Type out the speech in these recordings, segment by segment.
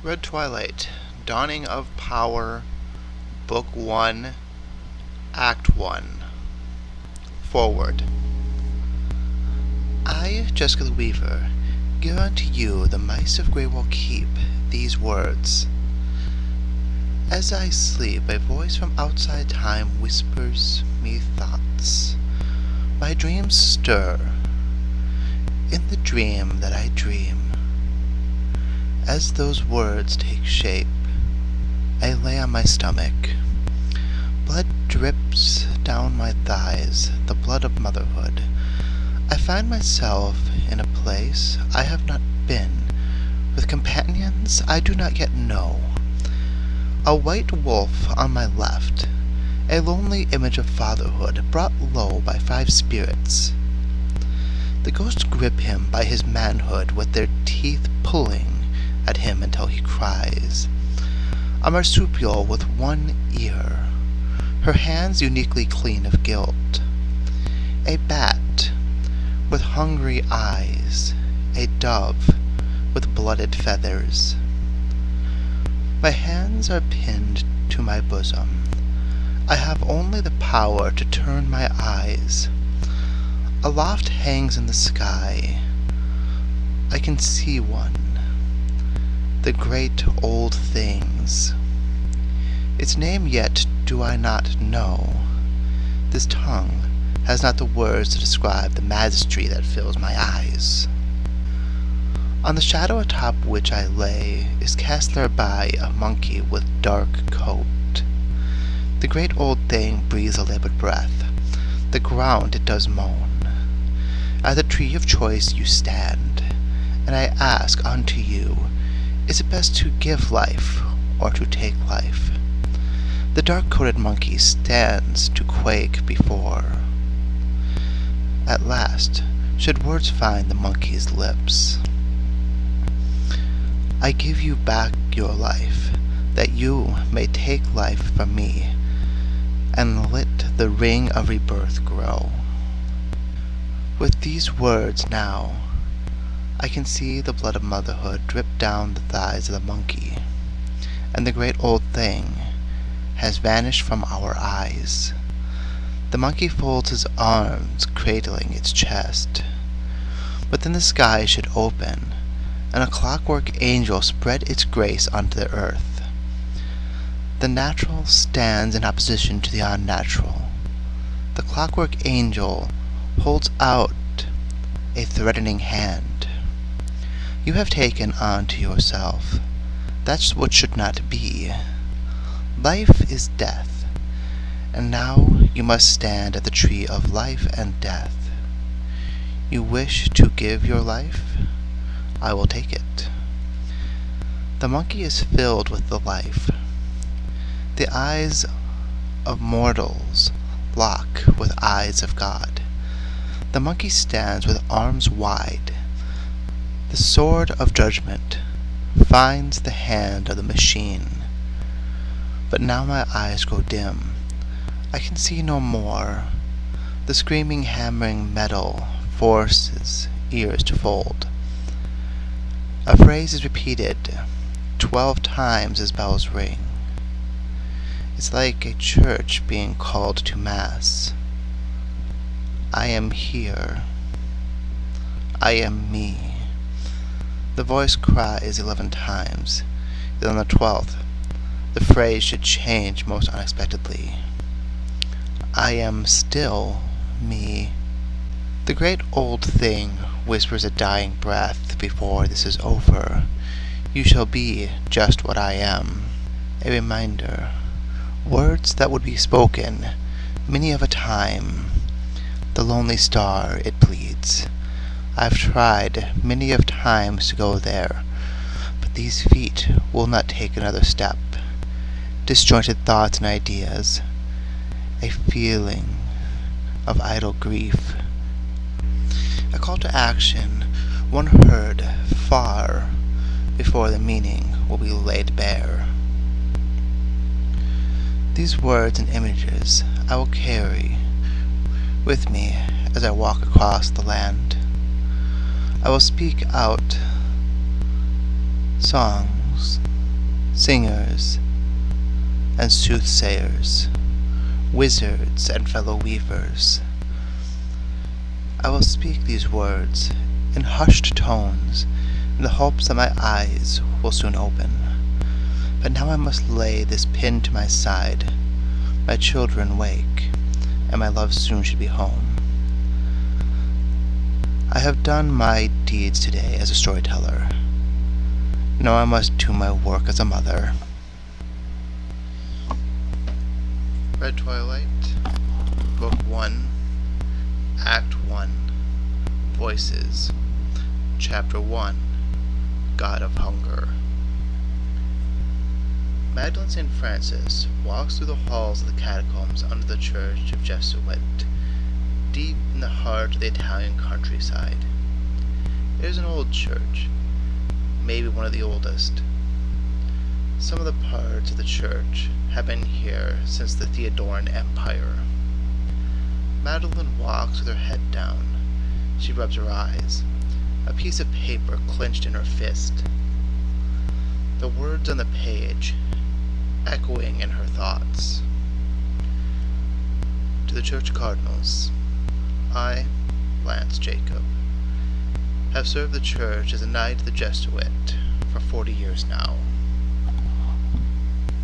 Read Twilight, Dawning of Power, Book 1, Act 1. Forward. I, Jessica the Weaver, give unto you, the mice of Greywall Keep, these words. As I sleep, a voice from outside time whispers me thoughts. My dreams stir. In the dream that I dream, as those words take shape, I lay on my stomach. Blood drips down my thighs, the blood of motherhood. I find myself in a place I have not been, with companions I do not yet know. A white wolf on my left, a lonely image of fatherhood brought low by 5 spirits. The ghosts grip him by his manhood with their teeth pulling at him until he cries. A marsupial with one ear, her hands uniquely clean of guilt. A bat with hungry eyes, a dove with blooded feathers. My hands are pinned to my bosom. I have only the power to turn my eyes. Aloft hangs in the sky. I can see one. The great old things. Its name yet do I not know. This tongue has not the words to describe the majesty that fills my eyes. On the shadow atop which I lay is cast thereby a monkey with dark coat. The great old thing breathes a labored breath. The ground it does moan. At the tree of choice you stand, and I ask unto you, is it best to give life or to take life? The dark-coated monkey stands to quake before. At last, should words find the monkey's lips, I give you back your life, that you may take life from me, and let the ring of rebirth grow. With these words now, I can see the blood of motherhood drip down the thighs of the monkey, and the great old thing has vanished from our eyes. The monkey folds his arms, cradling its chest. But then the sky should open, and a clockwork angel spread its grace onto the earth. The natural stands in opposition to the unnatural. The clockwork angel holds out a threatening hand. You have taken on to yourself. That's what should not be. Life is death, and now you must stand at the tree of life and death. You wish to give your life? I will take it. The monkey is filled with the life. The eyes of mortals lock with eyes of God. The monkey stands with arms wide. The sword of judgment finds the hand of the machine. But now my eyes grow dim. I can see no more. The screaming, hammering metal forces ears to fold. A phrase is repeated 12 times as bells ring. It's like a church being called to mass. I am here. I am me. The voice cries 11 times. Then on the 12th, the phrase should change most unexpectedly. I am still me. The great old thing whispers a dying breath before this is over. You shall be just what I am. A reminder. Words that would be spoken many of a time. The lonely star, it pleads. I've tried many of times to go there, but these feet will not take another step. Disjointed thoughts and ideas, a feeling of idle grief. A call to action, one heard far before the meaning will be laid bare. These words and images I will carry with me as I walk across the land. I will speak out songs singers and soothsayers, wizards and fellow weavers. I will speak these words in hushed tones in the hopes that my eyes will soon open. But now I must lay this pin to my side. My children wake, and my love soon should be home. I have done my deeds today as a storyteller. Now I must do my work as a mother. Read Twilight, Book 1, Act 1, Voices, Chapter 1, God of Hunger. Magdalene St. Francis walks through the halls of the catacombs under the church of Jesuit, deep in the heart of the Italian countryside. It is an old church, maybe one of the oldest. Some of the parts of the church have been here since the Theodoran Empire. Magdalene walks with her head down. She rubs her eyes, a piece of paper clenched in her fist. The words on the page echoing in her thoughts. To the church cardinals, I, Lance Jacob, have served the church as a knight of the Jesuit for 40 years now.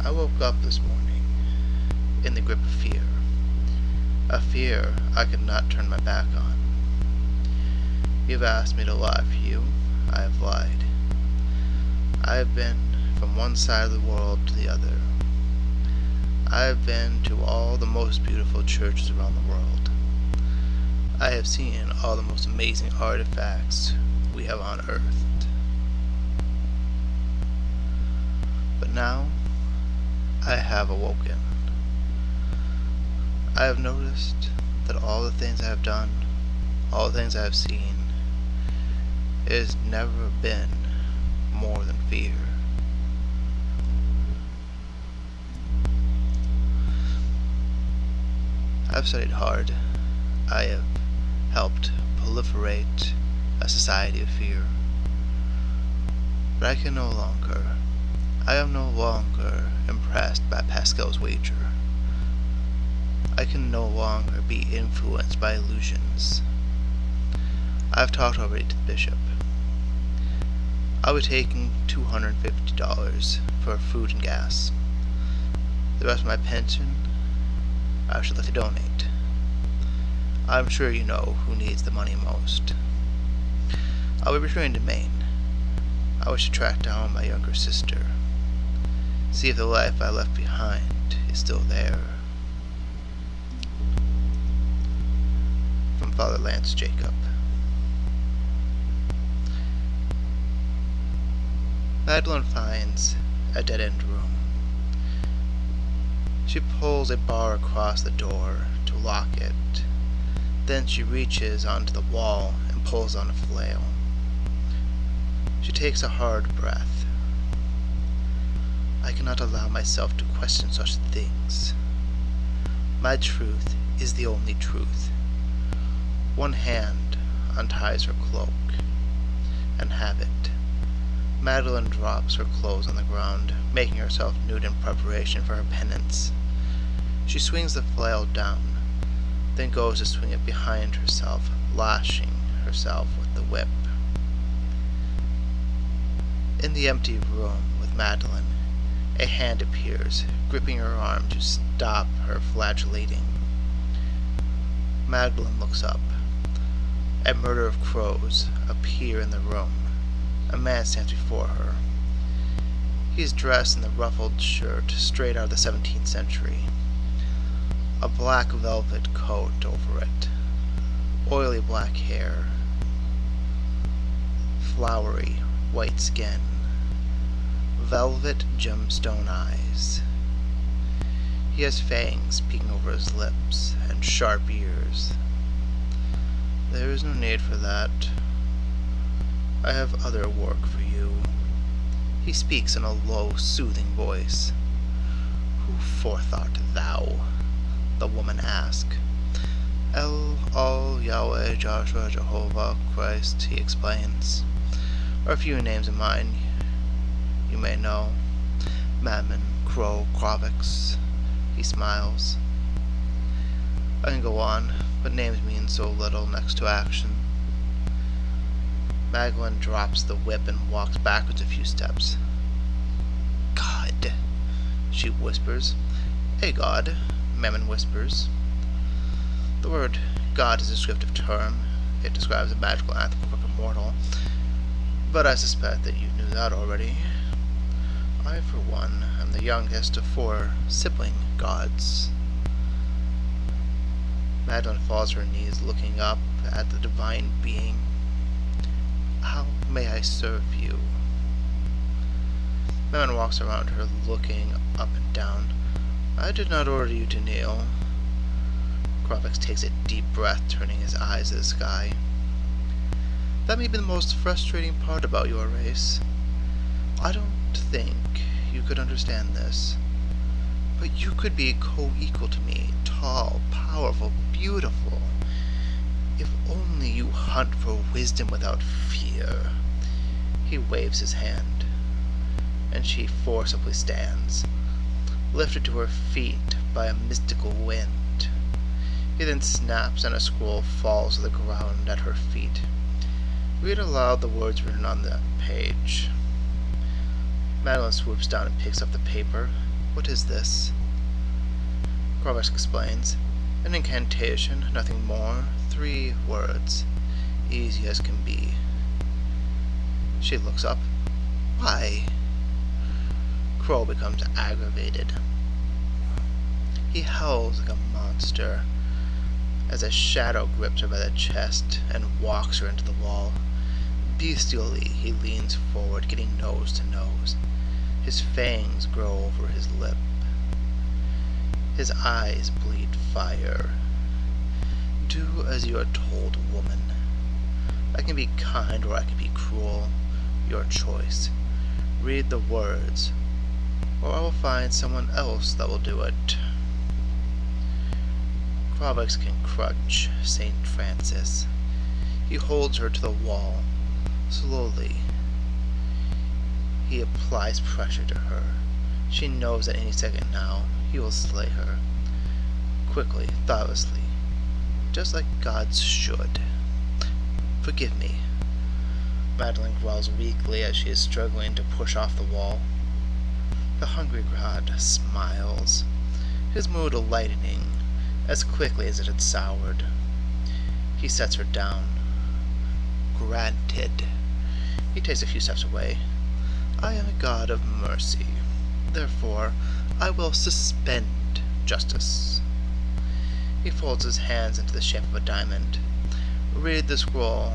I woke up this morning in the grip of fear, a fear I could not turn my back on. You've asked me to lie for you. I have lied. I have been from one side of the world to the other. I have been to all the most beautiful churches around the world. I have seen all the most amazing artifacts we have unearthed. But now, I have awoken. I have noticed that all the things I have done, all the things I have seen, it has never been more than fear. I've studied hard. I have helped proliferate a society of fear. But I am no longer impressed by Pascal's wager. I can no longer be influenced by illusions. I have talked already to the bishop. I'll be taking $250 for food and gas. The rest of my pension, I should like to donate. I'm sure you know who needs the money most. I'll be returning to Maine. I wish to track down my younger sister. See if the life I left behind is still there. From Father Lance Jacob. Magdalene finds a dead-end room. She pulls a bar across the door to lock it. Then she reaches onto the wall and pulls on a flail. She takes a hard breath. I cannot allow myself to question such things. My truth is the only truth. One hand unties her cloak, and habit. Magdalene drops her clothes on the ground, making herself nude in preparation for her penance. She swings the flail down, then goes to swing it behind herself, lashing herself with the whip. In the empty room with Magdalene, a hand appears, gripping her arm to stop her flagellating. Magdalene looks up. A murder of crows appear in the room. A man stands before her. He is dressed in the ruffled shirt straight out of the 17th century. A black velvet coat over it. Oily black hair. Flowery white skin. Velvet gemstone eyes. He has fangs peeking over his lips and sharp ears. There is no need for that. I have other work for you. He speaks in a low, soothing voice. Who forethought thou? The woman asked. El, All, Yahweh, Joshua, Jehovah, Christ, he explains. Or a few names of mine you may know. Mammon, Crow, Krovix. He smiles. I can go on, but names mean so little next to action. Magdalene drops the whip and walks backwards a few steps. God, she whispers. A god, Mammon whispers. The word god is a descriptive term. It describes a magical anthropomorphic mortal. But I suspect that you knew that already. I, for one, am the youngest of 4 sibling gods. Magdalene falls to her knees, looking up at the divine being. How may I serve you? Mammon walks around her, looking up and down. I did not order you to kneel. Krovix takes a deep breath, turning his eyes to the sky. That may be the most frustrating part about your race. I don't think you could understand this. But you could be co-equal to me, tall, powerful, beautiful. If only you hunt for wisdom without fear. He waves his hand, and she forcibly stands, lifted to her feet by a mystical wind. He then snaps, and a scroll falls to the ground at her feet. Read aloud the words written on the page. Magdalene swoops down and picks up the paper. What is this? Krovix explains. An incantation, nothing more. 3 words. Easy as can be. She looks up. Why? Crow becomes aggravated. He howls like a monster as a shadow grips her by the chest and walks her into the wall. Bestially, he leans forward, getting nose to nose. His fangs grow over his lip. His eyes bleed fire. Do as you are told, woman. I can be kind or I can be cruel. Your choice. Read the words, or I will find someone else that will do it. Krovix can crutch St. Francis. He holds her to the wall. Slowly, he applies pressure to her. She knows at any second now he will slay her. Quickly, thoughtlessly, just like gods should. Forgive me. Magdalene growls weakly as she is struggling to push off the wall. The hungry god smiles, his mood lightening as quickly as it had soured. He sets her down. Granted. He takes a few steps away. I am a god of mercy. Therefore, I will suspend justice. He folds his hands into the shape of a diamond. Read the scroll,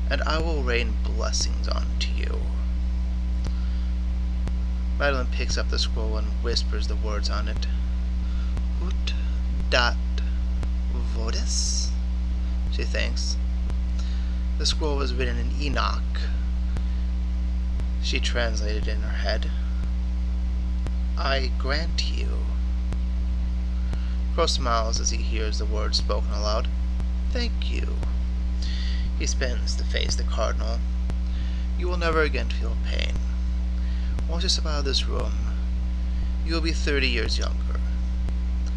and I will rain blessings onto you. Magdalene picks up the scroll and whispers the words on it. Ut dat vodis? She thinks. The scroll was written in Enoch. She translated in her head. I grant you. Crow smiles as he hears the words spoken aloud. Thank you. He spins to face the cardinal. You will never again feel pain. Once you step out of this room, you will be 30 years younger.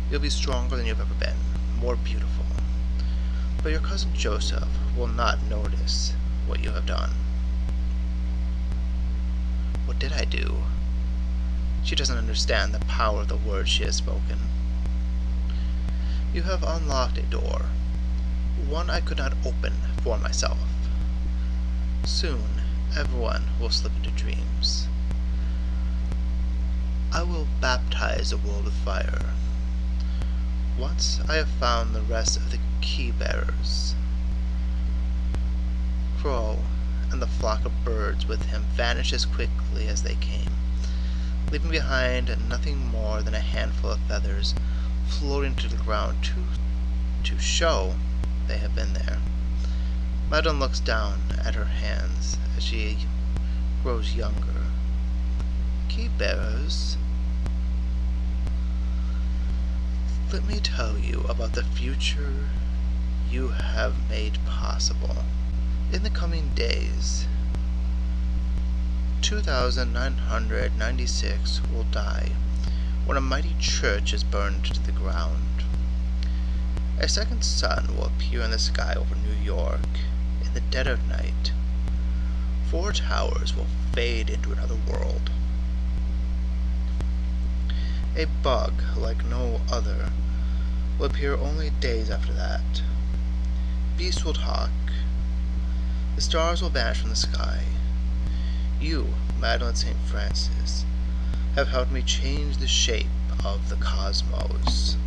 You'll be stronger than you've ever been, more beautiful. But your cousin Joseph will not notice what you have done. What did I do? She doesn't understand the power of the words she has spoken. You have unlocked a door, one I could not open for myself. Soon, everyone will slip into dreams. I will baptize the world with fire. Once I have found the rest of the key-bearers. Crow and the flock of birds with him vanish as quickly as they came, leaving behind nothing more than a handful of feathers floating to the ground to show they have been there. Magdalene looks down at her hands as she grows younger. Key-bearers? Let me tell you about the future you have made possible. In the coming days, 2996 will die when a mighty church is burned to the ground. A second sun will appear in the sky over New York in the dead of night. 4 towers will fade into another world. A bug like no other will appear only days after that. Beasts will talk. The stars will vanish from the sky. You, Magdalene St. Francis, have helped me change the shape of the cosmos.